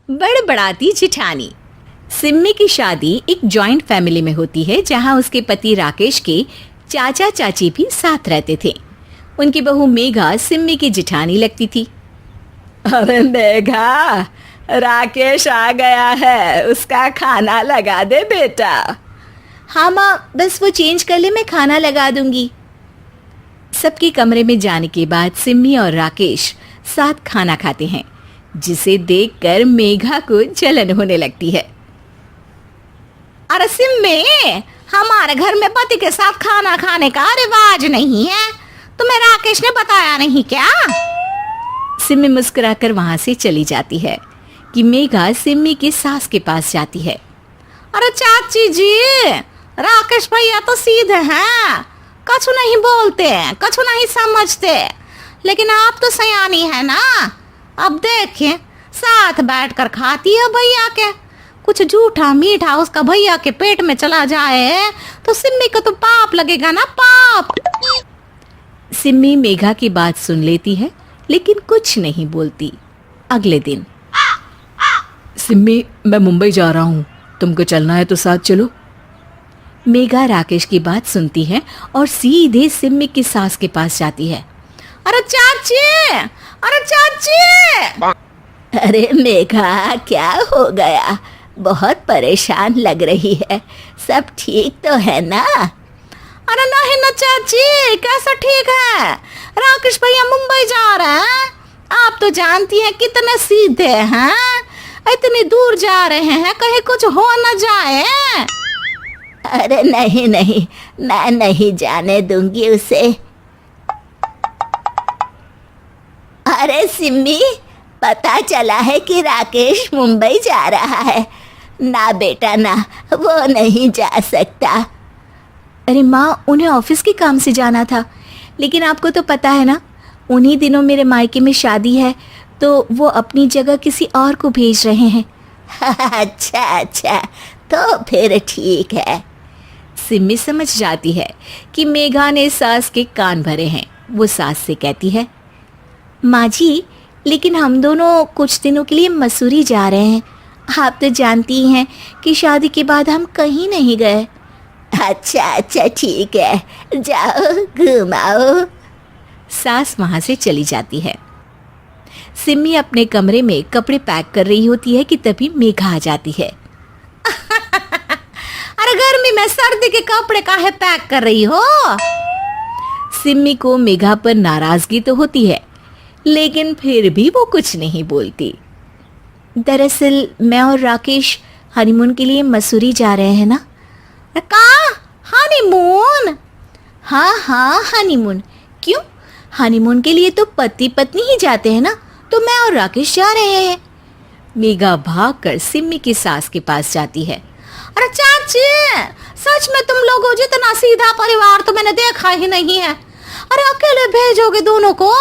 बड़बड़ाती जिठानी। सिम्मी की शादी एक जॉइंट फैमिली में होती है जहां उसके पति राकेश के चाचा चाची भी साथ रहते थे। उनकी बहू मेघा सिम्मी की जिठानी लगती थी। अरे मेघा, राकेश आ गया है, उसका खाना लगा दे बेटा। हाँ माँ, बस वो चेंज कर ले, मैं खाना लगा दूंगी। सबके कमरे में जाने के बाद सिम्मी और राकेश साथ खाना खाते हैं, जिसे देखकर मेघा को जलन होने लगती है। अरे सिम्मी, हमारे घर में पति के साथ खाना खाने का रिवाज नहीं है, तुम्हें राकेश ने बताया नहीं क्या? सिम्मी मुस्कुराकर वहां से चली जाती है कि मेघा सिम्मी की सास के पास जाती है। अरे चाची जी, राकेश भैया तो सीधे हैं, कछु नहीं बोलते, कछु नहीं समझते, लेकिन आप तो सयानी है ना। अब देखिए, साथ बैठकर खाती है भैया के, कुछ झूठा मीठा उसका भैया के पेट में चला जाए तो सिम्मी को तो पाप लगेगा ना, पाप। सिम्मी मेघा की बात सुन लेती है लेकिन कुछ नहीं बोलती। अगले दिन, सिम्मी, मैं मुंबई जा रहा हूँ, तुमको चलना है तो साथ चलो। मेघा राकेश की बात सुनती है और सीधे सिम्मी की सास के पास जाती है। अरे चाची, अरे चाची। अरे मेघा, क्या हो गया? बहुत परेशान लग रही है, सब ठीक तो है ना? अरे नहीं ना चाची, कैसा ठीक है? राकेश भैया मुंबई जा रहे हैं, आप तो जानती हैं कितने सीधे हैं, इतनी दूर जा रहे हैं, कहीं कुछ हो न जाए। अरे नहीं नहीं, मैं नहीं जाने दूंगी उसे। अरे सिम्मी, पता चला है कि राकेश मुंबई जा रहा है। ना बेटा ना, वो नहीं जा सकता। अरे माँ, उन्हें ऑफिस के काम से जाना था, लेकिन आपको तो पता है ना, उन्हीं दिनों मेरे मायके में शादी है, तो वो अपनी जगह किसी और को भेज रहे हैं। अच्छा अच्छा, तो फिर ठीक है। सिम्मी समझ जाती है कि मेघा ने सास के कान भरे हैं। वो सास से कहती है, माँ जी, लेकिन हम दोनों कुछ दिनों के लिए मसूरी जा रहे हैं। आप तो जानती हैं कि शादी के बाद हम कहीं नहीं गए। अच्छा अच्छा, ठीक है, जाओ घुमाओ। सास वहां से चली जाती है। सिम्मी अपने कमरे में कपड़े पैक कर रही होती है कि तभी मेघा आ जाती है। अरे गर्मी में सर्दी के कपड़े काहे पैक कर रही हो? सिम्मी को मेघा पर नाराजगी तो होती है, लेकिन फिर भी वो कुछ नहीं बोलती। दरअसल मैं और राकेश हनीमून के लिए मसूरी जा रहे हैं ना। का हनीमून? हाँ हाँ, हनीमून। क्यों? हनीमून के लिए तो पति पत्नी ही जाते हैं ना, तो मैं और राकेश जा रहे हैं। मेघा भागकर सिम्मी की सास के पास जाती है। अरे चाची, सच में तुम लोगों जितना सीधा परिवार तो मैंने देखा ही नहीं है। अरे अकेले भेजोगे दोनों को?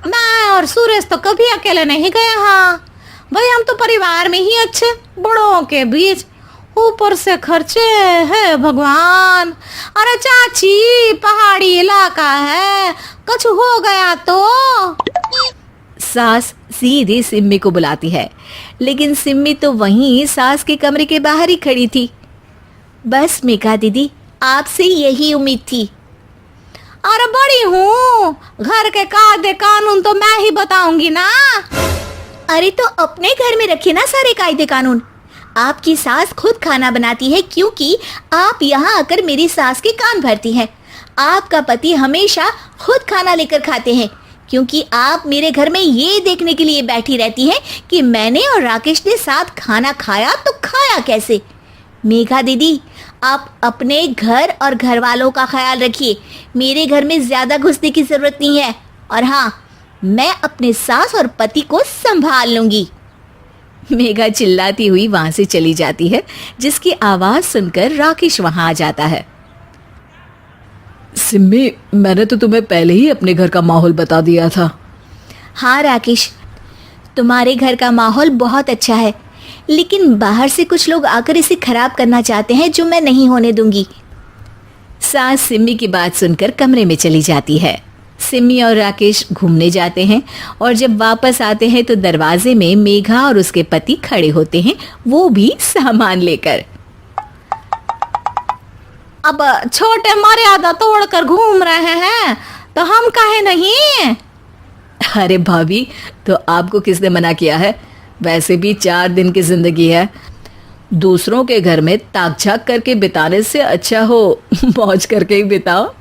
मैं और सुरेश तो कभी अकेले नहीं गए। हाँ भाई, हम तो परिवार में ही अच्छे, बड़ों के बीच, ऊपर से खर्चे है भगवान। अरे चाची, पहाड़ी इलाका है, कुछ हो गया तो? सास सीधी सिम्मी को बुलाती है, लेकिन सिम्मी तो वहीं सास के कमरे के बाहर ही खड़ी थी। बस मेघा दीदी, आपसे यही उम्मीद थी। अरे बड़ी हूँ, घर के कायदे कानून तो मैं ही बताऊंगी ना। अरे तो अपने घर में रखिए ना सारे कायदे कानून। आपकी सास खुद खाना बनाती है, क्योंकि आप यहाँ आकर मेरी सास के कान भरती हैं। आपका पति हमेशा खुद खाना लेकर खाते हैं, क्योंकि आप मेरे घर में ये देखने के लिए बैठी रहती हैं कि मैंने और राकेश ने साथ खाना खाया तो खाया कैसे। मेघा दीदी, आप अपने घर और घर वालों का ख्याल रखिए। मेरे घर में ज़्यादा घुसने की ज़रूरत नहीं है, और हाँ, मैं अपने सास और पति को संभाल लूंगी। मेघा चिल्लाती हुई वहां से चली जाती है, जिसकी आवाज़ सुनकर राकेश वहां आ जाता है। सिम्मी, मैंने तो तुम्हें पहले ही अपने घर का माहौल बता दिया था। हाँ राकेश, तुम्हारे घर का माहौल बहुत अच्छा है, लेकिन बाहर से कुछ लोग आकर इसे खराब करना चाहते हैं, जो मैं नहीं होने दूंगी। सास सिम्मी की बात सुनकर कमरे में चली जाती है। सिमी और राकेश घूमने जाते हैं और जब वापस आते हैं तो दरवाजे में मेघा और उसके पति खड़े होते हैं, वो भी सामान लेकर। अब छोटे मर्यादा तोड़कर घूम रहे हैं तो हम काहे नहीं। अरे भाभी, तो आपको किसने मना किया है? वैसे भी 4 दिन की जिंदगी है, दूसरों के घर में ताक झाक करके बिताने से अच्छा हो मौज करके ही बिताओ।